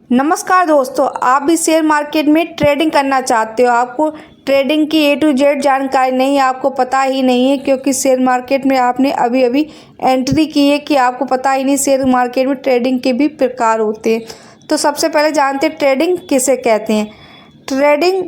नमस्कार दोस्तों, आप भी शेयर मार्केट में ट्रेडिंग करना चाहते हो। आपको ट्रेडिंग की A to Z जानकारी नहीं है, आपको पता ही नहीं है, क्योंकि शेयर मार्केट में आपने अभी अभी एंट्री की है कि आपको पता ही नहीं शेयर मार्केट में ट्रेडिंग के भी प्रकार होते हैं। तो सबसे पहले जानते हैं ट्रेडिंग किसे कहते हैं। ट्रेडिंग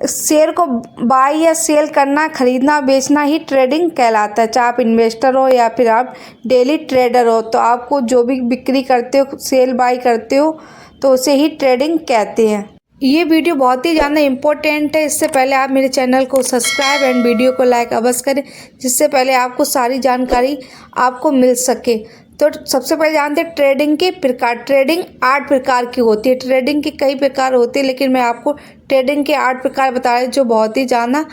शेयर को बाय या सेल करना, खरीदना बेचना ही ट्रेडिंग कहलाता है। चाहे आप इन्वेस्टर हो या फिर आप डेली ट्रेडर हो, तो आपको जो भी बिक्री करते हो, सेल बाय करते हो, तो उसे ही ट्रेडिंग कहते हैं। ये वीडियो बहुत ही ज़्यादा इम्पोर्टेंट है। इससे पहले आप मेरे चैनल को सब्सक्राइब एंड वीडियो को लाइक अवश्य करें, जिससे पहले आपको सारी जानकारी आपको मिल सके। तो सबसे पहले जानते हैं ट्रेडिंग के प्रकार। ट्रेडिंग 8 प्रकार की होती है। ट्रेडिंग के कई प्रकार होते हैं, लेकिन मैं आपको ट्रेडिंग के 8 प्रकार बता रही हूँ जो बहुत ही ज़्यादा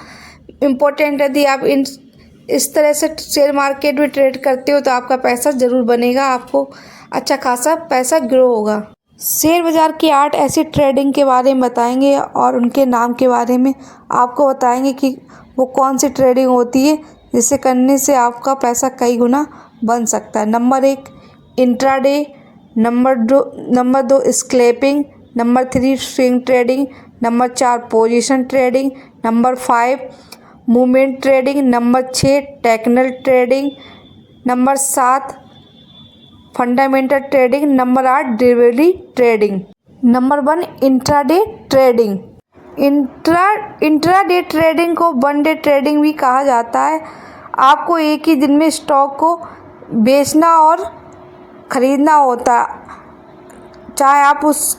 इम्पोर्टेंट है। यदि आप इस तरह से शेयर मार्केट में ट्रेड करते हो तो आपका पैसा ज़रूर बनेगा, आपको अच्छा खासा पैसा ग्रो होगा। शेयर बाज़ार की 8 ऐसी ट्रेडिंग के बारे में बताएंगे और उनके नाम के बारे में आपको बताएंगे कि वो कौन सी ट्रेडिंग होती है जिसे करने से आपका पैसा कई गुना बन सकता है। Number 1 intraday, number 2 scalping, number 3 swing trading, number 4 position trading, number 5 movement trading, number 6 technical trading, number 7 fundamental trading, number 8 derivative trading. Number 1 intraday trading. Intraday trading को वन डे ट्रेडिंग भी कहा जाता है। आपको एक ही दिन में स्टॉक को बेचना और ख़रीदना होता है। चाहे आप उस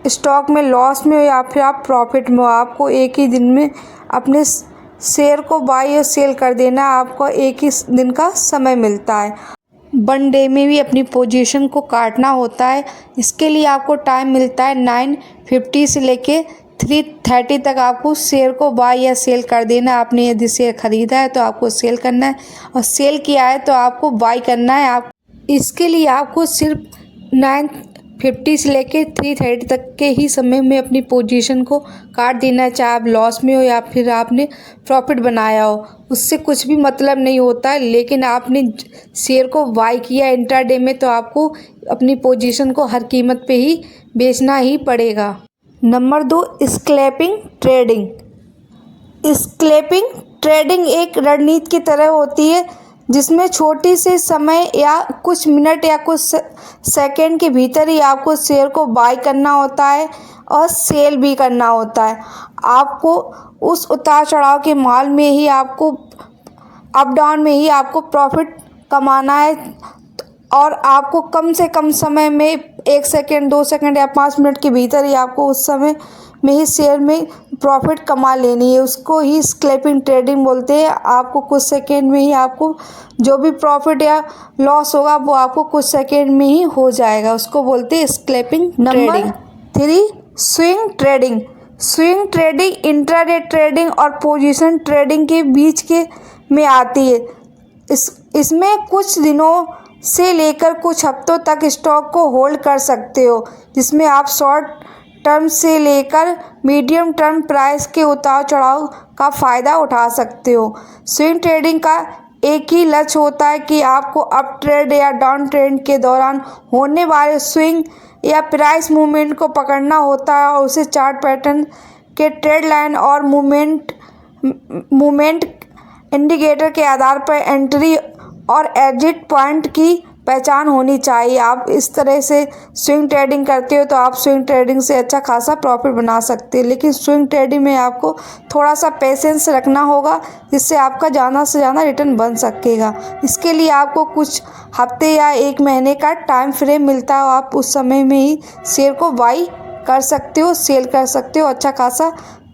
स्टॉक में लॉस में हो या फिर आप प्रॉफिट में हो, आपको एक ही दिन में अपने शेयर को बाय या सेल कर देना है। आपको एक ही दिन का समय मिलता है। वन डे में भी अपनी पोजीशन को काटना होता है। इसके लिए आपको टाइम मिलता है 9:50 से लेके 3:30 तक। आपको शेयर को बाय या सेल कर देना है। आपने यदि शेयर खरीदा है तो आपको सेल करना है, और सेल किया है तो आपको बाय करना है। आप इसके लिए आपको सिर्फ 9:50 से लेके 3:30 तक के ही समय में अपनी पोजीशन को काट देना है। चाहे आप लॉस में हो या फिर आपने प्रॉफिट बनाया हो, उससे कुछ भी मतलब नहीं होता है। लेकिन आपने शेयर को बाय किया इंट्राडे में तो आपको अपनी पोजीशन को हर कीमत पे ही बेचना ही पड़ेगा। Number 2 scalping trading. Scalping trading एक रणनीति की तरह होती है, जिसमें छोटी से समय या कुछ मिनट या कुछ सेकंड के भीतर ही आपको शेयर को बाय करना होता है और सेल भी करना होता है। आपको उस उतार चढ़ाव के माल में ही, आपको अप डाउन में ही आपको प्रॉफिट कमाना है, और आपको कम से कम समय में 1 सेकंड 2 सेकंड या 5 मिनट के भीतर ही आपको उस समय में ही शेयर में प्रॉफिट कमा लेनी है। उसको ही स्कैल्पिंग ट्रेडिंग बोलते हैं। आपको कुछ सेकंड में ही आपको जो भी प्रॉफिट या लॉस होगा वो आपको कुछ सेकंड में ही हो जाएगा, उसको बोलते हैं scalping trading. Number 3 swing trading. Swing trading intraday trading और पोजीशन ट्रेडिंग के बीच के में आती है। इसमें कुछ दिनों से लेकर कुछ हफ्तों तक स्टॉक को होल्ड कर सकते हो, जिसमें आप शॉर्ट टर्म से लेकर मीडियम टर्म प्राइस के उतार चढ़ाव का फ़ायदा उठा सकते हो। स्विंग ट्रेडिंग का एक ही लक्ष्य होता है कि आपको अप ट्रेड या डाउन ट्रेड के दौरान होने वाले स्विंग या प्राइस मूवमेंट को पकड़ना होता है, और उसे चार्ट पैटर्न के ट्रेड लाइन और मूवमेंट इंडिकेटर के आधार पर एंट्री और एग्जिट पॉइंट की पहचान होनी चाहिए। आप इस तरह से स्विंग ट्रेडिंग करते हो तो आप स्विंग ट्रेडिंग से अच्छा खासा प्रॉफिट बना सकते हैं। लेकिन स्विंग ट्रेडिंग में आपको थोड़ा सा पेशेंस रखना होगा, जिससे आपका ज़्यादा से ज़्यादा रिटर्न बन सकेगा। इसके लिए आपको कुछ हफ्ते या 1 महीने का टाइम फ्रेम मिलता है। आप उस समय में ही शेयर को बाई कर सकते हो, सेल कर सकते हो, अच्छा खासा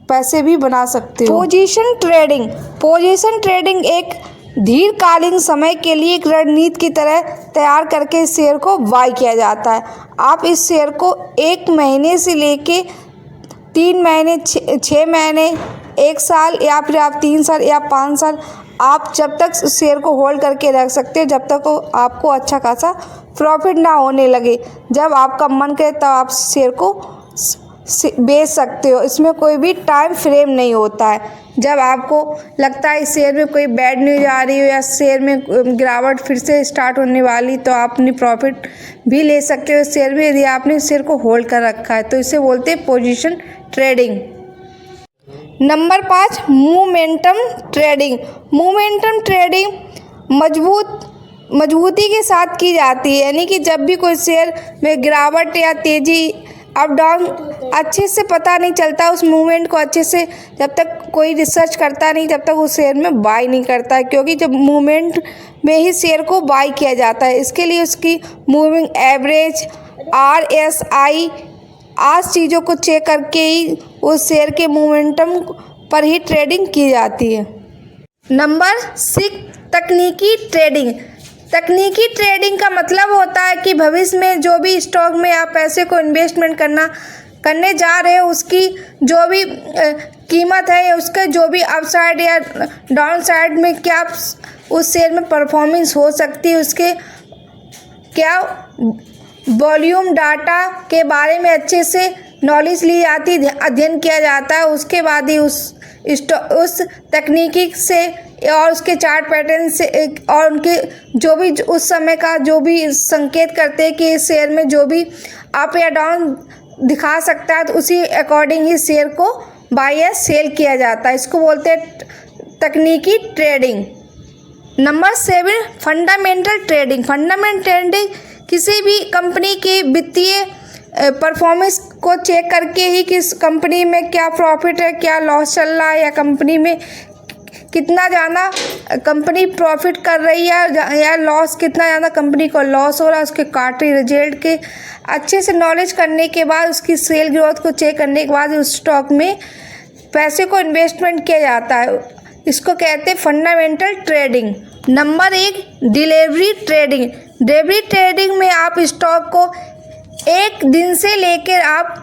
पैसे भी बना सकते हो। Position trading. पोजीशन ट्रेडिंग एक दीर्घकालीन समय के लिए एक रणनीति की तरह तैयार करके शेयर को बाय किया जाता है। आप इस शेयर को 1 महीने से लेके 3 महीने, 6 महीने, 1 साल या फिर आप 3 साल या 5 साल, आप जब तक शेयर को होल्ड करके रख सकते हो, जब तक आपको अच्छा खासा प्रॉफिट ना होने लगे। जब आपका मन करे तब आप शेयर को बेच सकते हो। इसमें कोई भी टाइम फ्रेम नहीं होता है। जब आपको लगता है इस शेयर में कोई बैड न्यूज आ रही हो या शेयर में गिरावट फिर से स्टार्ट होने वाली, तो आप अपनी प्रॉफिट भी ले सकते हो इस शेयर में, यदि आपने शेयर को होल्ड कर रखा है। तो इसे बोलते हैं position trading. Number 5, momentum trading. Momentum trading मजबूती के साथ की जाती है, यानी कि जब भी कोई शेयर में गिरावट या तेज़ी अप डाउन अच्छे से पता नहीं चलता, उस मूवमेंट को अच्छे से जब तक कोई रिसर्च करता नहीं तब तक उस शेयर में बाई नहीं करता है, क्योंकि जब मूवमेंट में ही शेयर को बाई किया जाता है। इसके लिए उसकी मूविंग एवरेज, RSI आज चीज़ों को चेक करके ही उस शेयर के मोमेंटम पर ही ट्रेडिंग की जाती है। नंबर 6, तकनीकी ट्रेडिंग। तकनीकी ट्रेडिंग का मतलब होता है कि भविष्य में जो भी स्टॉक में आप पैसे को इन्वेस्टमेंट करने जा रहे हो, उसकी जो भी कीमत है या उसका जो भी अपसाइड या डाउन साइड में क्या उस शेयर में परफॉर्मेंस हो सकती है, उसके क्या वॉल्यूम डाटा के बारे में अच्छे से नॉलेज ली जाती है, अध्ययन किया जाता है। उसके बाद ही उस तकनीकी से और उसके चार्ट पैटर्न से और उनके जो भी उस समय का जो भी संकेत करते हैं कि इस शेयर में जो भी अप या डाउन दिखा सकता है, तो उसी अकॉर्डिंग ही शेयर को बाय या सेल किया जाता है। इसको बोलते हैं तकनीकी trading. Number 7, fundamental trading. Fundamental trading किसी भी कंपनी के वित्तीय परफॉर्मेंस को चेक करके ही किस कंपनी में क्या प्रॉफिट है, क्या लॉस चल रहा है, या कंपनी में कितना ज़्यादा कंपनी प्रॉफिट कर रही है या लॉस, कितना ज़्यादा कंपनी को लॉस हो रहा है, उसके क्वार्टरली रिजल्ट के अच्छे से नॉलेज करने के बाद उसकी सेल ग्रोथ को चेक करने के बाद उस स्टॉक में पैसे को इन्वेस्टमेंट किया जाता है। इसको कहते हैं fundamental trading. Number 1, delivery trading. Delivery trading में आप स्टॉक को एक दिन से लेकर आप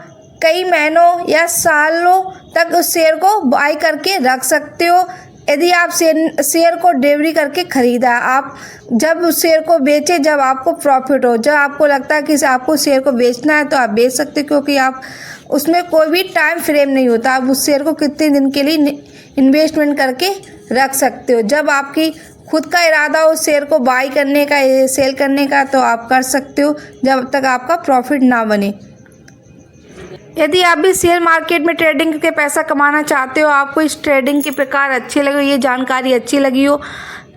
कई महीनों या सालों तक उस शेयर को बाई करके रख सकते हो। यदि आप शेयर को डिलीवरी करके ख़रीदा, आप जब उस शेयर को बेचे जब आपको प्रॉफिट हो, जब आपको लगता है कि आपको शेयर को बेचना है तो आप बेच सकते हो, क्योंकि आप उसमें कोई भी टाइम फ्रेम नहीं होता। आप उस शेयर को कितने दिन के लिए इन्वेस्टमेंट करके रख सकते हो। जब आपकी खुद का इरादा हो शेयर को बाई करने का, सेल करने का, तो आप कर सकते हो जब तक आपका प्रॉफिट ना बने। यदि आप भी शेयर मार्केट में ट्रेडिंग करके पैसा कमाना चाहते हो, आपको इस ट्रेडिंग के प्रकार अच्छे लगे, ये जानकारी अच्छी लगी हो,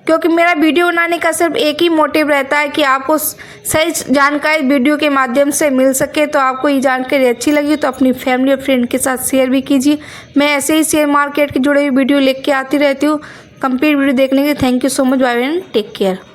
क्योंकि मेरा वीडियो बनाने का सिर्फ एक ही मोटिव रहता है कि आपको सही जानकारी वीडियो के माध्यम से मिल सके। तो आपको ये जानकारी अच्छी लगी तो अपनी फैमिली और फ्रेंड के साथ शेयर भी कीजिए। मैं ऐसे ही शेयर मार्केट के जुड़े हुए वीडियो लेके आती रहती हूँ। कंप्लीट वीडियो देखने के लिए thank you so much. Bye bye, take care.